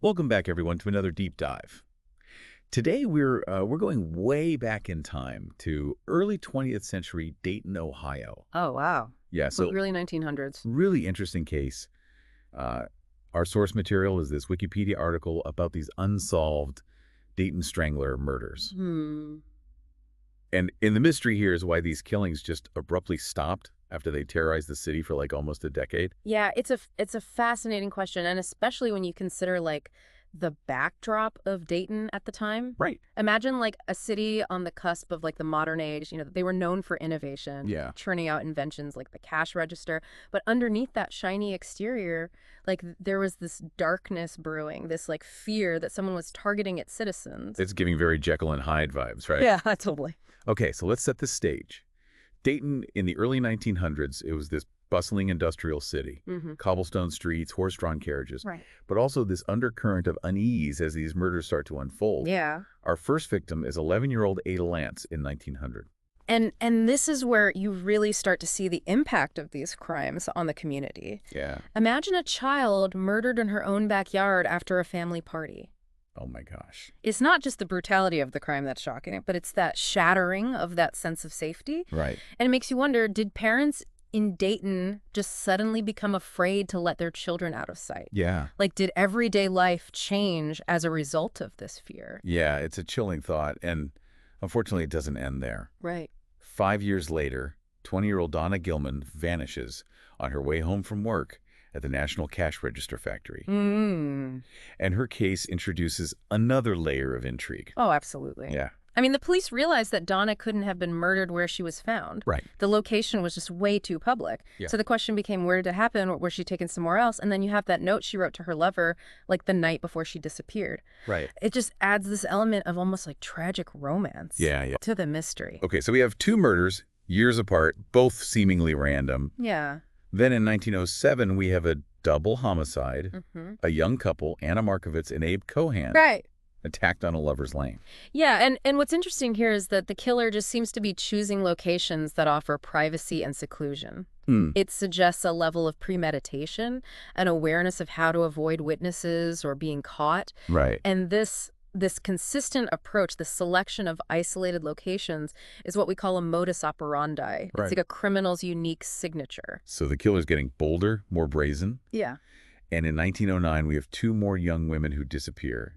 Welcome back, everyone, to another deep dive. Today, we're going way back in time to early 20th century Dayton, Ohio. Oh, wow. Yeah, so Really 1900s. really interesting case. Uh, our source material is this Wikipedia article about these unsolved Dayton Strangler murders. Hmm. And in the mystery here is why these killings just abruptly stopped after they terrorized the city for like almost a decade. Yeah, it's a fascinating question, and especially when you consider the backdrop of Dayton at the time. Right. Imagine like a city on the cusp of like the modern age. They were known for innovation, Yeah. churning out inventions like the cash register, but underneath that shiny exterior, there was this darkness brewing, this like fear that someone was targeting its citizens. It's giving very Jekyll and Hyde vibes, right? Yeah, totally. Okay, so let's set the stage. Dayton, in the early 1900s, it was this bustling industrial city. Mm-hmm. Cobblestone streets, horse-drawn carriages, Right. but also this undercurrent of unease as these murders start to unfold. Yeah. Our first victim is 11-year-old Ada Lance in 1900. And this is where you really start to see the impact of these crimes on the community. Yeah. Imagine a child murdered in her own backyard after a family party. Oh my gosh. It's not just the brutality of the crime that's shocking, but it's that shattering of that sense of safety. Right. And it makes you wonder, did parents in Dayton just suddenly become afraid to let their children out of sight? Yeah. Like, did everyday life change as a result of this fear? Yeah, it's a chilling thought, and unfortunately it doesn't end there. Right. 5 years later, 20-year-old Donna Gilman vanishes on her way home from work at the National Cash Register Factory. Mm. And her case introduces another layer of intrigue. Oh, absolutely. Yeah. I mean, the police realized that Donna couldn't have been murdered where she was found. Right. The location was just way too public. Yeah. So the question became, where did it happen? Was she taken somewhere else? And then you have that note she wrote to her lover, like the night before she disappeared. Right. It just adds this element of almost like tragic romance to the mystery. Okay, so we have two murders, years apart, both seemingly random. Yeah. Then in 1907, we have a double homicide. Mm-hmm. A young couple, Anna Markovitz and Abe Cohan, Right. attacked on a lover's lane. Yeah, and what's interesting here is that the killer just seems to be choosing locations that offer privacy and seclusion. It suggests a level of premeditation, an awareness of how to avoid witnesses or being caught. Right. And this consistent approach, the selection of isolated locations, is what we call a modus operandi. Right. It's like a criminal's unique signature. So the killer's getting bolder, more brazen. Yeah. And in 1909, we have two more young women who disappear.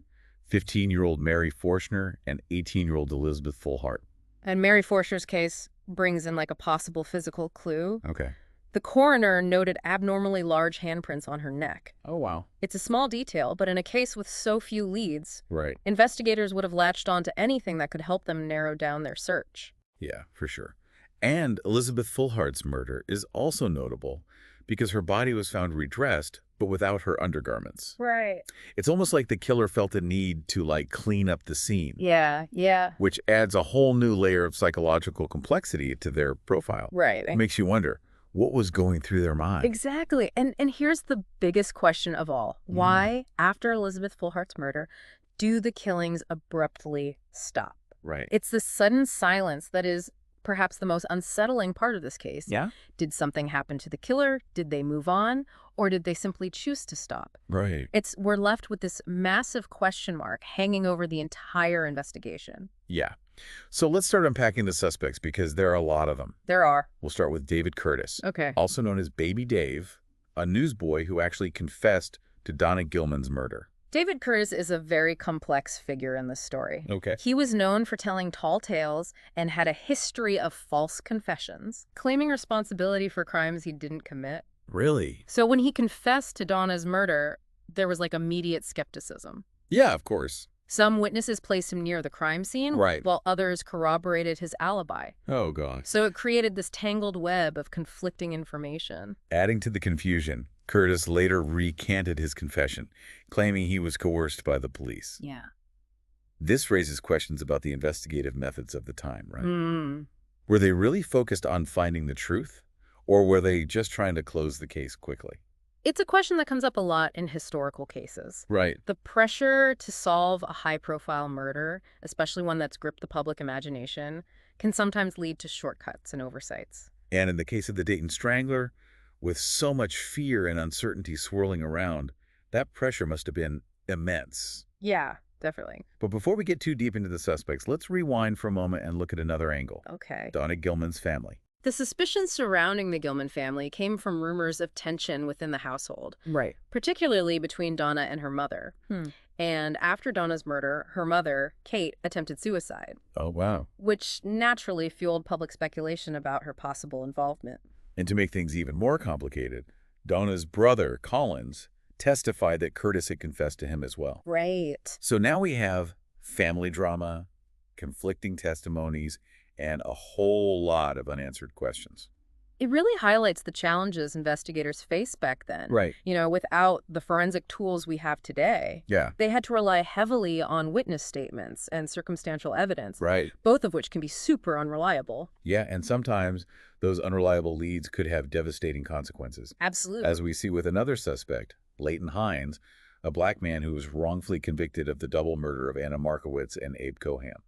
15-year-old Mary Forshner and 18-year-old Elizabeth Fullhart. And Mary Forscher's case brings in like a possible physical clue. Okay. The coroner noted abnormally large handprints on her neck. Oh, wow. It's a small detail, but in a case with so few leads, Right. investigators would have latched on to anything that could help them narrow down their search. Yeah, for sure. And Elizabeth Fullhart's murder is also notable because her body was found redressed, but without her undergarments. Right. It's almost like the killer felt a need to, clean up the scene. Yeah, yeah. Which adds a whole new layer of psychological complexity to their profile. Right. It makes you wonder, what was going through their mind? Exactly. And here's the biggest question of all. Why, after Elizabeth Fullhart's murder, do the killings abruptly stop? Right. It's the sudden silence that is perhaps the most unsettling part of this case. Yeah? Did something happen to the killer? Did they move on? Or did they simply choose to stop? Right. We're left with this massive question mark hanging over the entire investigation. Yeah. So let's start unpacking the suspects because there are a lot of them. There are. We'll start with David Curtis, Okay. also known as Baby Dave, a newsboy who actually confessed to Donna Gilman's murder. David Curtis is a very complex figure in this story. Okay. He was known for telling tall tales and had a history of false confessions, claiming responsibility for crimes he didn't commit. Really? So when he confessed to Donna's murder, there was immediate skepticism. Yeah, of course. Some witnesses placed him near the crime scene, Right. while others corroborated his alibi. Oh, God. So it created this tangled web of conflicting information. Adding to the confusion, Curtis later recanted his confession, claiming he was coerced by the police. Yeah. This raises questions about the investigative methods of the time, right? Mm. Were they really focused on finding the truth, or were they just trying to close the case quickly? It's a question that comes up a lot in historical cases. Right. The pressure to solve a high-profile murder, especially one that's gripped the public imagination, can sometimes lead to shortcuts and oversights. And in the case of the Dayton Strangler, with so much fear and uncertainty swirling around, that pressure must have been immense. Yeah, definitely. But before we get too deep into the suspects, let's rewind for a moment and look at another angle. Okay. Donna Gilman's family. The suspicions surrounding the Gilman family came from rumors of tension within the household, Right. particularly between Donna and her mother. And after Donna's murder, her mother, Kate, attempted suicide, Oh, wow. which naturally fueled public speculation about her possible involvement. And to make things even more complicated, Donna's brother, Collins, testified that Curtis had confessed to him as well. Right. So now we have family drama, conflicting testimonies, and a whole lot of unanswered questions. It really highlights the challenges investigators faced back then. Right. You know, without the forensic tools we have today, Yeah. they had to rely heavily on witness statements and circumstantial evidence, Right. both of which can be super unreliable. Yeah, and sometimes those unreliable leads could have devastating consequences. Absolutely. As we see with another suspect, Leighton Hines, a black man who was wrongfully convicted of the double murder of Anna Markowitz and Abe Coham.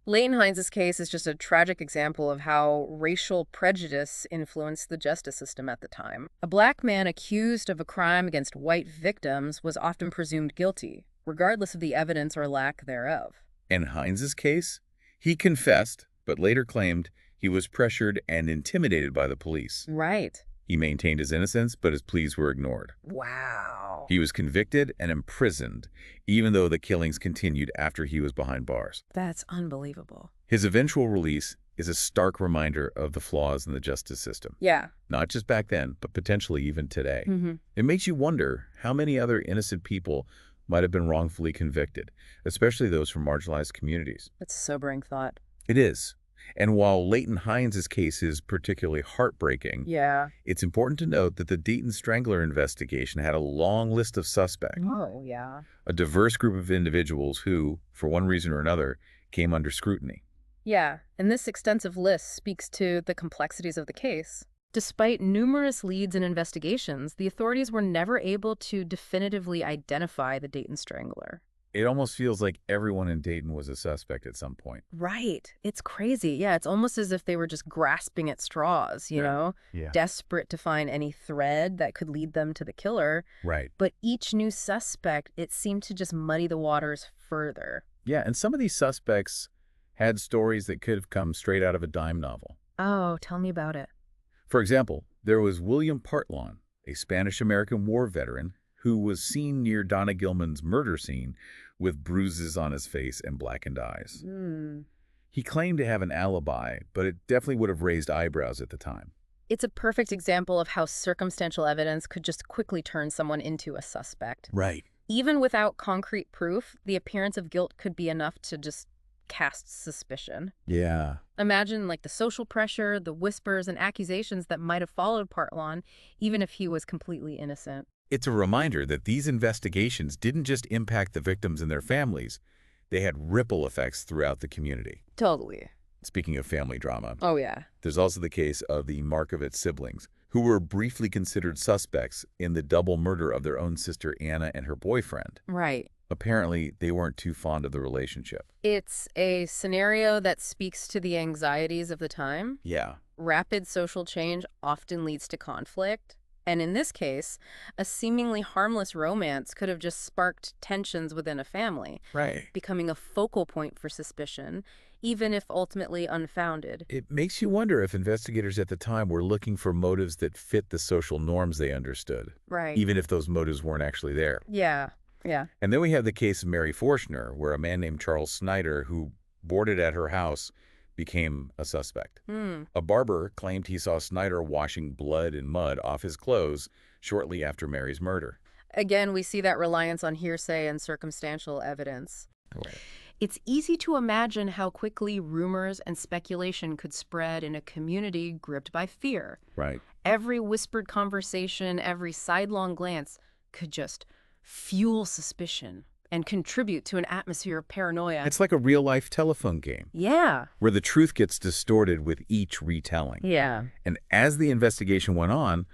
Leighton Hines' case is just a tragic example of how racial prejudice influenced the justice system at the time. A black man accused of a crime against white victims was often presumed guilty, regardless of the evidence or lack thereof. In Hines's case, he confessed, but later claimed he was pressured and intimidated by the police. Right. He maintained his innocence, but his pleas were ignored. Wow. He was convicted and imprisoned, even though the killings continued after he was behind bars. That's unbelievable. His eventual release is a stark reminder of the flaws in the justice system. Yeah. Not just back then, but potentially even today. Mm-hmm. It makes you wonder how many other innocent people might have been wrongfully convicted, especially those from marginalized communities. That's a sobering thought. It is. And while Leighton Hines' case is particularly heartbreaking, Yeah. it's important to note that the Dayton Strangler investigation had a long list of suspects, Oh, yeah. a diverse group of individuals who, for one reason or another, came under scrutiny. Yeah, and this extensive list speaks to the complexities of the case. Despite numerous leads and investigations, the authorities were never able to definitively identify the Dayton Strangler. It almost feels like everyone in Dayton was a suspect at some point. Right. It's crazy. Yeah, it's almost as if they were just grasping at straws, you know, Yeah. desperate to find any thread that could lead them to the killer. Right. But each new suspect, it seemed to just muddy the waters further. Yeah, and some of these suspects had stories that could have come straight out of a dime novel. Oh, tell me about it. For example, there was William Partlon, a Spanish-American war veteran who was seen near Donna Gilman's murder scene with bruises on his face and blackened eyes. He claimed to have an alibi, but it definitely would have raised eyebrows at the time. It's a perfect example of how circumstantial evidence could just quickly turn someone into a suspect. Right. Even without concrete proof, the appearance of guilt could be enough to just cast suspicion. Yeah. Imagine like the social pressure, the whispers and accusations that might have followed Partlon, even if he was completely innocent. It's a reminder that these investigations didn't just impact the victims and their families, they had ripple effects throughout the community. Totally. Speaking of family drama, Oh, yeah. there's also the case of the Markowitz siblings, who were briefly considered suspects in the double murder of their own sister Anna and her boyfriend. Right. Apparently, they weren't too fond of the relationship. It's a scenario that speaks to the anxieties of the time. Yeah. Rapid social change often leads to conflict. And in this case, a seemingly harmless romance could have just sparked tensions within a family, Right. becoming a focal point for suspicion, even if ultimately unfounded. It makes you wonder if investigators at the time were looking for motives that fit the social norms they understood, Right. even if those motives weren't actually there. Yeah. Yeah. And then we have the case of Mary Forshner, where a man named Charles Snyder, who boarded at her house, became a suspect. A barber claimed he saw Snyder washing blood and mud off his clothes shortly after Mary's murder. Again, we see that reliance on hearsay and circumstantial evidence. Right. It's easy to imagine how quickly rumors and speculation could spread in a community gripped by fear. Right. Every whispered conversation, every sidelong glance could just fuel suspicion and contribute to an atmosphere of paranoia. It's like a real-life telephone game, Yeah. where the truth gets distorted with each retelling. Yeah. And as the investigation went on,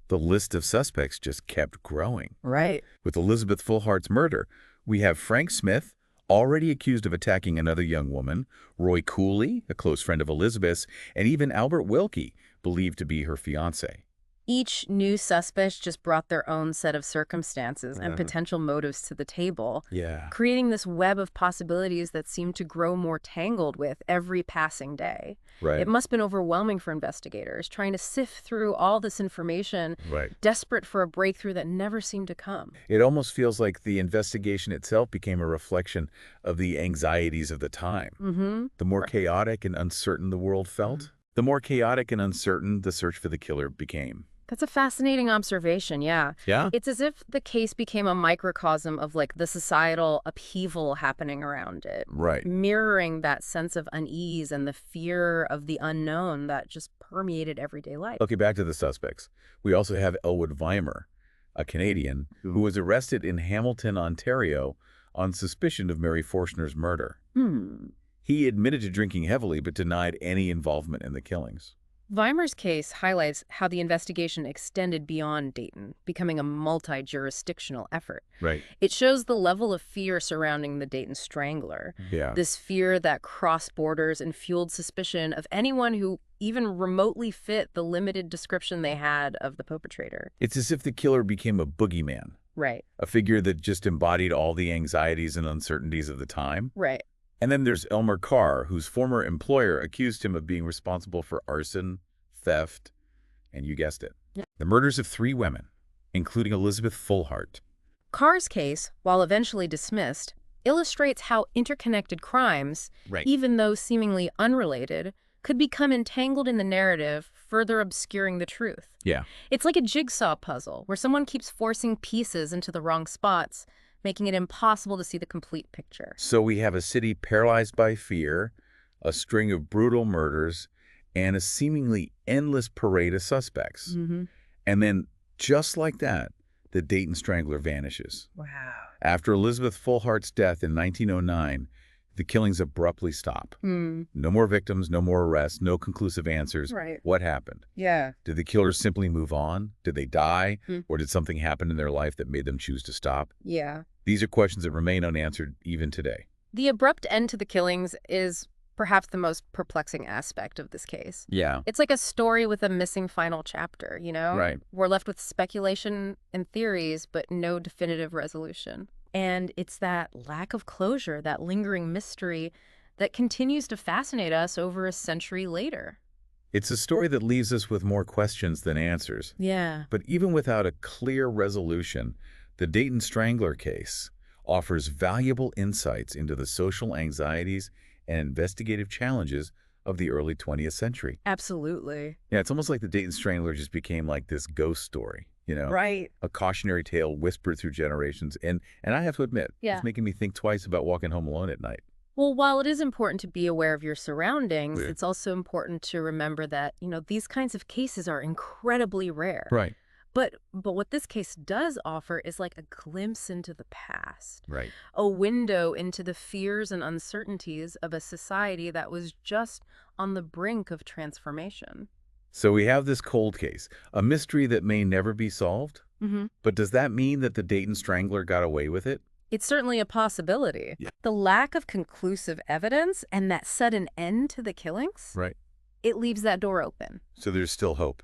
the list of suspects just kept growing. Right. With Elizabeth Fullhart's murder, we have Frank Smith, already accused of attacking another young woman, Roy Cooley, a close friend of Elizabeth's, and even Albert Wilkie, believed to be her fiancé. Each new suspect just brought their own set of circumstances and potential motives to the table, Yeah. creating this web of possibilities that seemed to grow more tangled with every passing day. Right. It must have been overwhelming for investigators, trying to sift through all this information, Right. desperate for a breakthrough that never seemed to come. It almost feels like the investigation itself became a reflection of the anxieties of the time. Mm-hmm. The more chaotic and uncertain the world felt, the more chaotic and uncertain the search for the killer became. That's a fascinating observation, yeah. Yeah? It's as if the case became a microcosm of like the societal upheaval happening around it, Right. mirroring that sense of unease and the fear of the unknown that just permeated everyday life. Okay, back to the suspects. We also have Elwood Weimer, a Canadian who was arrested in Hamilton, Ontario on suspicion of Mary Forstner's murder. He admitted to drinking heavily but denied any involvement in the killings. Weimer's case highlights how the investigation extended beyond Dayton, becoming a multi-jurisdictional effort. Right. It shows the level of fear surrounding the Dayton Strangler. Yeah. This fear that crossed borders and fueled suspicion of anyone who even remotely fit the limited description they had of the perpetrator. It's as if the killer became a boogeyman, Right. a figure that just embodied all the anxieties and uncertainties of the time. Right. And then there's Elmer Carr, whose former employer accused him of being responsible for arson, theft, and you guessed it, the murders of 3 women, including Elizabeth Fullhart. Carr's case, while eventually dismissed, illustrates how interconnected crimes, Right. even though seemingly unrelated, could become entangled in the narrative, further obscuring the truth. Yeah. It's like a jigsaw puzzle, where someone keeps forcing pieces into the wrong spots, making it impossible to see the complete picture. So we have a city paralyzed by fear, a string of brutal murders, and a seemingly endless parade of suspects. And then, just like that, the Dayton Strangler vanishes. Wow. After Elizabeth Fullhart's death in 1909, the killings abruptly stop. No more victims, no more arrests, no conclusive answers. Right. What happened? Yeah. Did the killers simply move on? Did they die? Or did something happen in their life that made them choose to stop? Yeah. These are questions that remain unanswered even today. The abrupt end to the killings is perhaps the most perplexing aspect of this case. Yeah. It's like a story with a missing final chapter, you know? Right. We're left with speculation and theories, but no definitive resolution. And it's that lack of closure, that lingering mystery that continues to fascinate us over a century later. It's a story that leaves us with more questions than answers. Yeah. But even without a clear resolution, the Dayton Strangler case offers valuable insights into the social anxieties and investigative challenges of the early 20th century. Absolutely. Yeah, it's almost like the Dayton Strangler just became like this ghost story, you know? Right. A cautionary tale whispered through generations. And I have to admit, Yeah. it's making me think twice about walking home alone at night. Well, while it is important to be aware of your surroundings, Yeah. it's also important to remember that, these kinds of cases are incredibly rare. Right. But what this case does offer is like a glimpse into the past, Right. a window into the fears and uncertainties of a society that was just on the brink of transformation. So we have this cold case, a mystery that may never be solved. But does that mean that the Dayton Strangler got away with it? It's certainly a possibility. Yeah. The lack of conclusive evidence and that sudden end to the killings, Right. it leaves that door open. So there's still hope.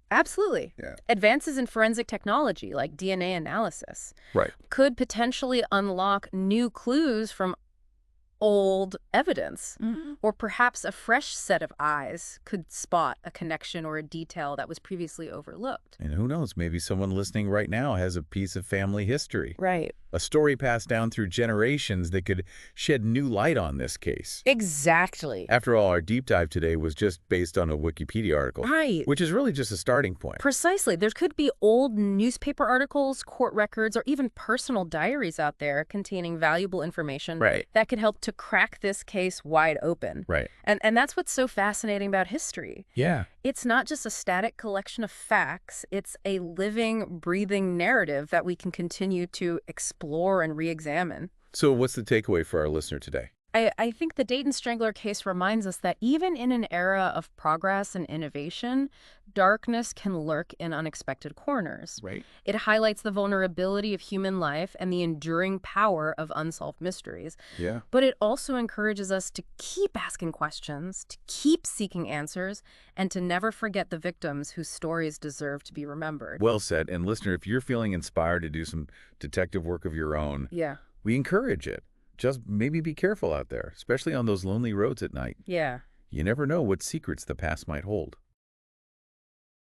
Absolutely. Yeah. Advances in forensic technology, like DNA analysis, Right. could potentially unlock new clues from old evidence. Or perhaps a fresh set of eyes could spot a connection or a detail that was previously overlooked. And who knows, maybe someone listening right now has a piece of family history. Right. A story passed down through generations that could shed new light on this case. Exactly. After all, our deep dive today was just based on a Wikipedia article. Right. Which is really just a starting point. Precisely. There could be old newspaper articles, court records, or even personal diaries out there containing valuable information Right. that could help to crack this case wide open. Right. And that's what's so fascinating about history. Yeah. It's not just a static collection of facts. It's a living, breathing narrative that we can continue to explore and re-examine. So what's the takeaway for our listener today? I think the Dayton Strangler case reminds us that even in an era of progress and innovation, darkness can lurk in unexpected corners. Right. It highlights the vulnerability of human life and the enduring power of unsolved mysteries. Yeah. But it also encourages us to keep asking questions, to keep seeking answers, and to never forget the victims whose stories deserve to be remembered. Well said. And listener, if you're feeling inspired to do some detective work of your own, Yeah. we encourage it. Just maybe be careful out there, especially on those lonely roads at night. Yeah. You never know what secrets the past might hold.